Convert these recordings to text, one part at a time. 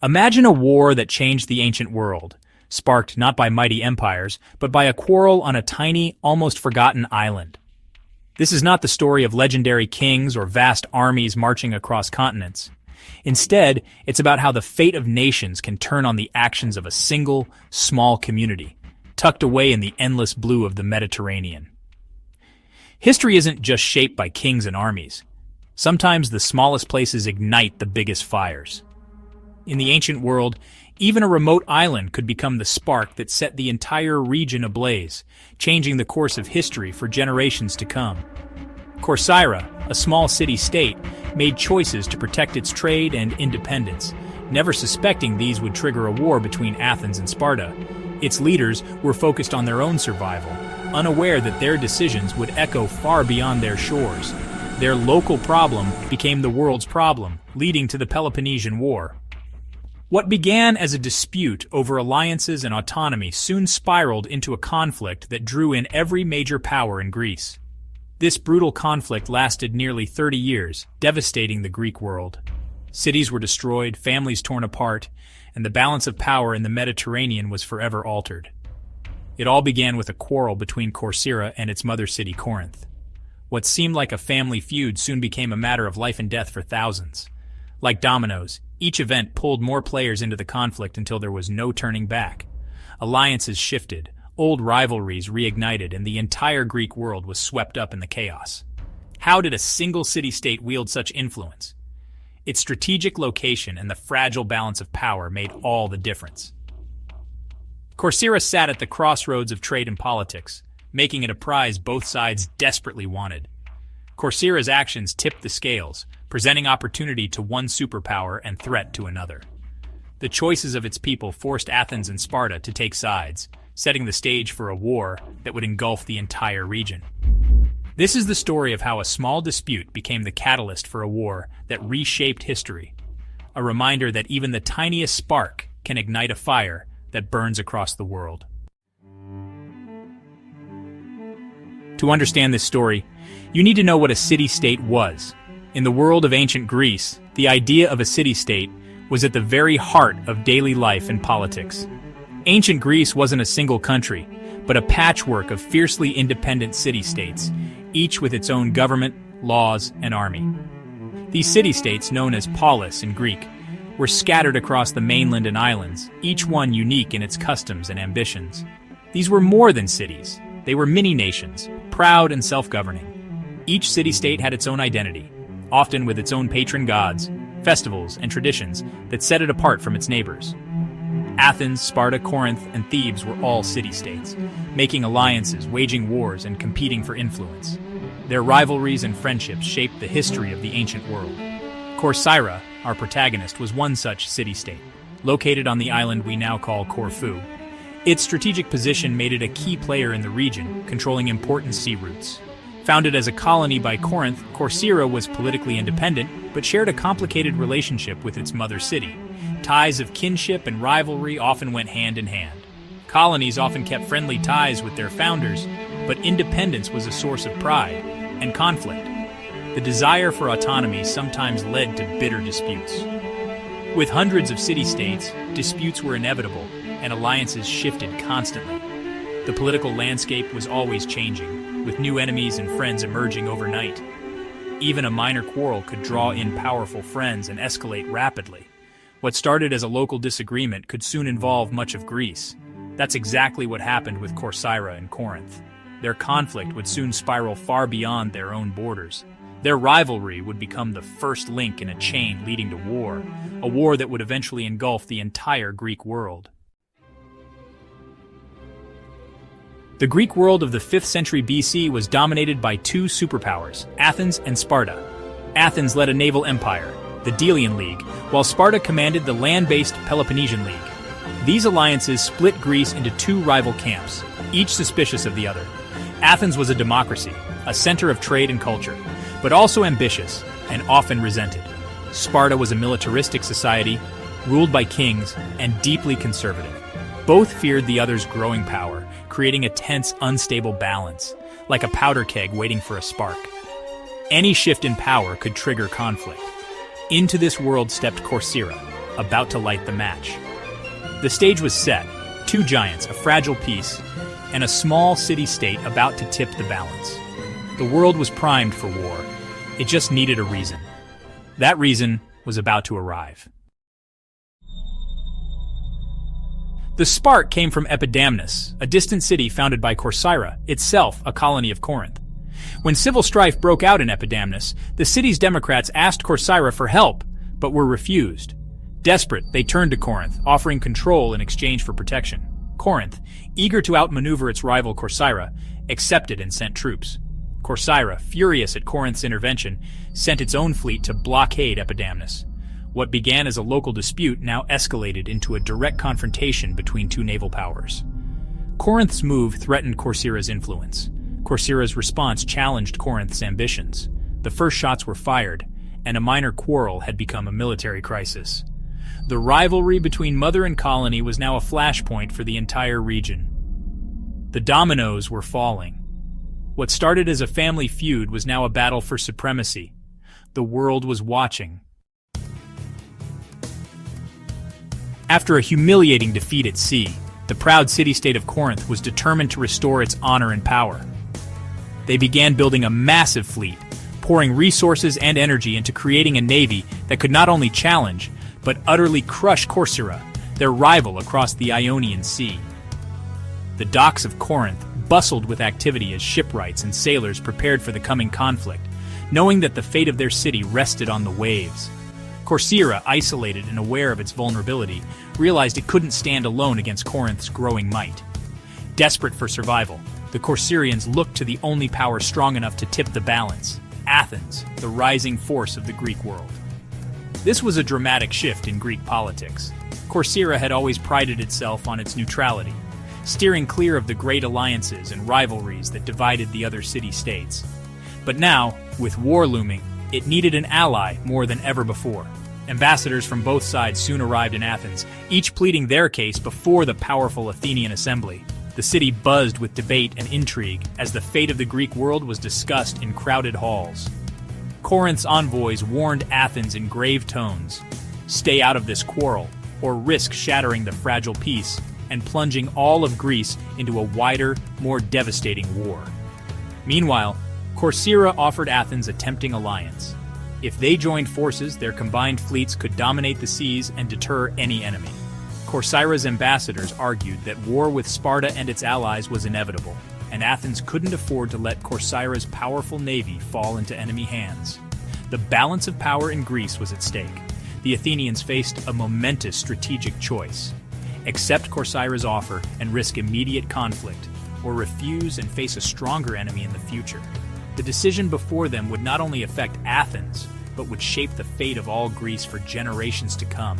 Imagine a war that changed the ancient world, sparked not by mighty empires, but by a quarrel on a tiny, almost forgotten island. This is not the story of legendary kings or vast armies marching across continents. Instead, it's about how the fate of nations can turn on the actions of a single, small community, tucked away in the endless blue of the Mediterranean. History isn't just shaped by kings and armies. Sometimes the smallest places ignite the biggest fires. In the ancient world, even a remote island could become the spark that set the entire region ablaze, changing the course of history for generations to come. Corcyra, a small city-state, made choices to protect its trade and independence, never suspecting these would trigger a war between Athens and Sparta. Its leaders were focused on their own survival, unaware that their decisions would echo far beyond their shores. Their local problem became the world's problem, leading to the Peloponnesian War. What began as a dispute over alliances and autonomy soon spiraled into a conflict that drew in every major power in Greece. This brutal conflict lasted nearly 30 years, devastating the Greek world. Cities were destroyed, families torn apart, and the balance of power in the Mediterranean was forever altered. It all began with a quarrel between Corcyra and its mother city Corinth. What seemed like a family feud soon became a matter of life and death for thousands. Like dominoes, each event pulled more players into the conflict until there was no turning back. Alliances shifted, old rivalries reignited, and the entire Greek world was swept up in the chaos. How did a single city-state wield such influence? Its strategic location and the fragile balance of power made all the difference. Corcyra sat at the crossroads of trade and politics, making it a prize both sides desperately wanted. Corcyra's actions tipped the scales, presenting opportunity to one superpower and threat to another. The choices of its people forced Athens and Sparta to take sides, setting the stage for a war that would engulf the entire region. This is the story of how a small dispute became the catalyst for a war that reshaped history, a reminder that even the tiniest spark can ignite a fire that burns across the world. To understand this story, you need to know what a city-state was. In the world of ancient Greece, the idea of a city-state was at the very heart of daily life and politics. Ancient Greece wasn't a single country, but a patchwork of fiercely independent city-states, each with its own government, laws, and army. These city-states, known as polis in Greek, were scattered across the mainland and islands, each one unique in its customs and ambitions. These were more than cities. They were mini-nations, proud and self-governing. Each city-state had its own identity, often with its own patron gods, festivals, and traditions that set it apart from its neighbors. Athens, Sparta, Corinth, and Thebes were all city-states, making alliances, waging wars, and competing for influence. Their rivalries and friendships shaped the history of the ancient world. Corcyra, our protagonist, was one such city-state, located on the island we now call Corfu. Its strategic position made it a key player in the region, controlling important sea routes. Founded as a colony by Corinth, Corcyra was politically independent, but shared a complicated relationship with its mother city. Ties of kinship and rivalry often went hand in hand. Colonies often kept friendly ties with their founders, but independence was a source of pride and conflict. The desire for autonomy sometimes led to bitter disputes. With hundreds of city-states, disputes were inevitable, and alliances shifted constantly. The political landscape was always changing, with new enemies and friends emerging overnight. Even a minor quarrel could draw in powerful friends and escalate rapidly. What started as a local disagreement could soon involve much of Greece. That's exactly what happened with Corcyra and Corinth. Their conflict would soon spiral far beyond their own borders. Their rivalry would become the first link in a chain leading to war, a war that would eventually engulf the entire Greek world. The Greek world of the 5th century BC was dominated by two superpowers, Athens and Sparta. Athens led a naval empire, the Delian League, while Sparta commanded the land-based Peloponnesian League. These alliances split Greece into two rival camps, each suspicious of the other. Athens was a democracy, a center of trade and culture, but also ambitious and often resented. Sparta was a militaristic society, ruled by kings, and deeply conservative. Both feared the other's growing power, creating a tense, unstable balance, like a powder keg waiting for a spark. Any shift in power could trigger conflict. Into this world stepped Corcyra, about to light the match. The stage was set, two giants, a fragile peace, and a small city-state about to tip the balance. The world was primed for war. It just needed a reason. That reason was about to arrive. The spark came from Epidamnus, a distant city founded by Corcyra, itself a colony of Corinth. When civil strife broke out in Epidamnus, the city's democrats asked Corcyra for help, but were refused. Desperate, they turned to Corinth, offering control in exchange for protection. Corinth, eager to outmaneuver its rival Corcyra, accepted and sent troops. Corcyra, furious at Corinth's intervention, sent its own fleet to blockade Epidamnus. What began as a local dispute now escalated into a direct confrontation between two naval powers. Corinth's move threatened Corcyra's influence. Corcyra's response challenged Corinth's ambitions. The first shots were fired, and a minor quarrel had become a military crisis. The rivalry between mother and colony was now a flashpoint for the entire region. The dominoes were falling. What started as a family feud was now a battle for supremacy. The world was watching. After a humiliating defeat at sea, the proud city-state of Corinth was determined to restore its honor and power. They began building a massive fleet, pouring resources and energy into creating a navy that could not only challenge, but utterly crush Corcyra, their rival across the Ionian Sea. The docks of Corinth bustled with activity as shipwrights and sailors prepared for the coming conflict, knowing that the fate of their city rested on the waves. Corcyra, isolated and aware of its vulnerability, realized it couldn't stand alone against Corinth's growing might. Desperate for survival, the Corcyrians looked to the only power strong enough to tip the balance: Athens, the rising force of the Greek world. This was a dramatic shift in Greek politics. Corcyra had always prided itself on its neutrality, steering clear of the great alliances and rivalries that divided the other city-states. But now, with war looming, it needed an ally more than ever before. Ambassadors from both sides soon arrived in Athens, each pleading their case before the powerful Athenian assembly. The city buzzed with debate and intrigue as the fate of the Greek world was discussed in crowded halls. Corinth's envoys warned Athens in grave tones: stay out of this quarrel, or risk shattering the fragile peace and plunging all of Greece into a wider, more devastating war. Meanwhile, Corcyra offered Athens a tempting alliance. If they joined forces, their combined fleets could dominate the seas and deter any enemy. Corcyra's ambassadors argued that war with Sparta and its allies was inevitable, and Athens couldn't afford to let Corcyra's powerful navy fall into enemy hands. The balance of power in Greece was at stake. The Athenians faced a momentous strategic choice: accept Corcyra's offer and risk immediate conflict, or refuse and face a stronger enemy in the future. The decision before them would not only affect Athens, but would shape the fate of all Greece for generations to come.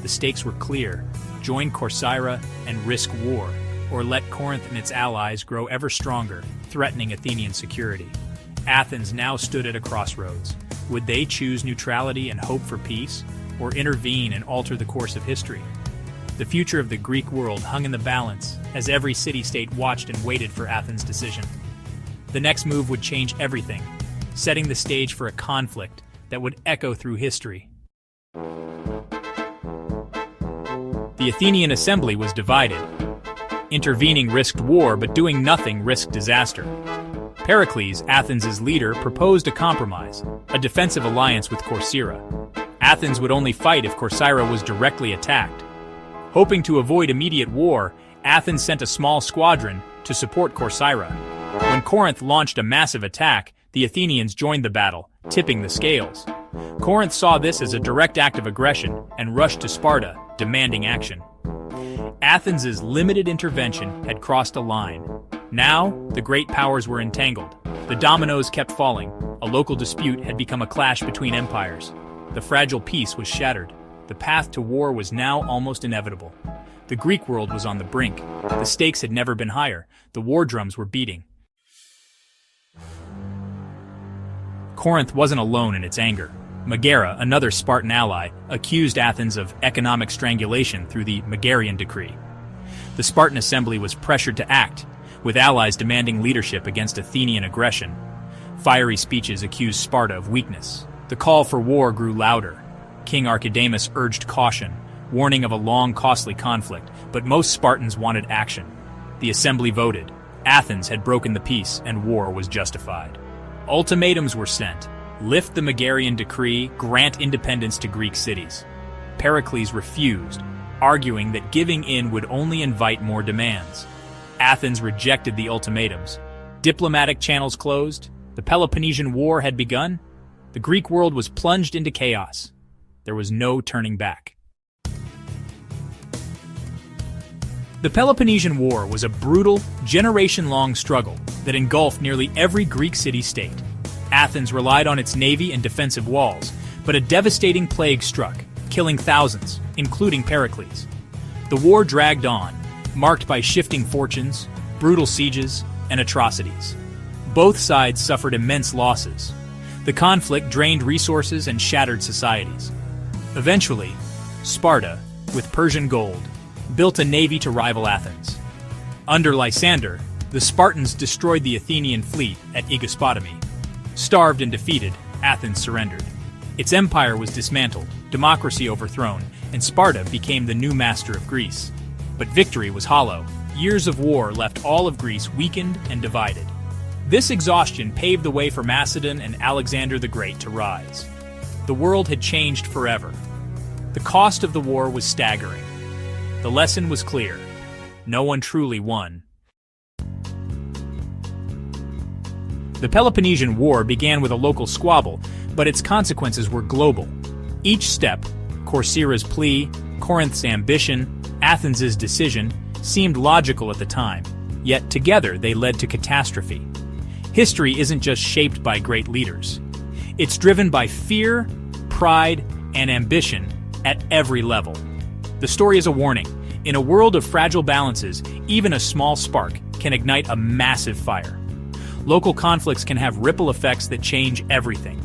The stakes were clear: join Corcyra and risk war, or let Corinth and its allies grow ever stronger, threatening Athenian security. Athens now stood at a crossroads. Would they choose neutrality and hope for peace, or intervene and alter the course of history? The future of the Greek world hung in the balance as every city-state watched and waited for Athens' decision. The next move would change everything, setting the stage for a conflict that would echo through history. The Athenian assembly was divided. Intervening risked war, but doing nothing risked disaster. Pericles, Athens' leader, proposed a compromise, a defensive alliance with Corcyra. Athens would only fight if Corcyra was directly attacked. Hoping to avoid immediate war, Athens sent a small squadron to support Corcyra. When Corinth launched a massive attack, the Athenians joined the battle, tipping the scales. Corinth saw this as a direct act of aggression and rushed to Sparta, demanding action. Athens' limited intervention had crossed a line. Now, the great powers were entangled. The dominoes kept falling. A local dispute had become a clash between empires. The fragile peace was shattered. The path to war was now almost inevitable. The Greek world was on the brink. The stakes had never been higher. The war drums were beating. Corinth wasn't alone in its anger. Megara, another Spartan ally, accused Athens of economic strangulation through the Megarian decree. The Spartan assembly was pressured to act, with allies demanding leadership against Athenian aggression. Fiery speeches accused Sparta of weakness. The call for war grew louder. King Archidamus urged caution, warning of a long, costly conflict, but most Spartans wanted action. The assembly voted. Athens had broken the peace, and war was justified. Ultimatums were sent. Lift the Megarian decree, grant independence to Greek cities. Pericles refused, arguing that giving in would only invite more demands. Athens rejected the ultimatums. Diplomatic channels closed. The Peloponnesian War had begun. The Greek world was plunged into chaos. There was no turning back. The Peloponnesian War was a brutal, generation-long struggle that engulfed nearly every Greek city-state. Athens relied on its navy and defensive walls, but a devastating plague struck, killing thousands, including Pericles. The war dragged on, marked by shifting fortunes, brutal sieges, and atrocities. Both sides suffered immense losses. The conflict drained resources and shattered societies. Eventually, Sparta, with Persian gold, built a navy to rival Athens. Under Lysander, the Spartans destroyed the Athenian fleet at Aegospotami. Starved and defeated, Athens surrendered. Its empire was dismantled, democracy overthrown, and Sparta became the new master of Greece. But victory was hollow. Years of war left all of Greece weakened and divided. This exhaustion paved the way for Macedon and Alexander the Great to rise. The world had changed forever. The cost of the war was staggering. The lesson was clear. No one truly won. The Peloponnesian War began with a local squabble, but its consequences were global. Each step, Corcyra's plea, Corinth's ambition, Athens's decision, seemed logical at the time, yet together they led to catastrophe. History isn't just shaped by great leaders. It's driven by fear, pride, and ambition at every level. The story is a warning. In a world of fragile balances, even a small spark can ignite a massive fire. Local conflicts can have ripple effects that change everything.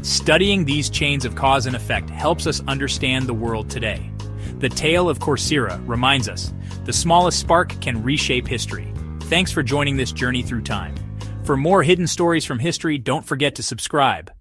Studying these chains of cause and effect helps us understand the world today. The tale of Corcyra reminds us, the smallest spark can reshape history. Thanks for joining this journey through time. For more hidden stories from history, don't forget to subscribe.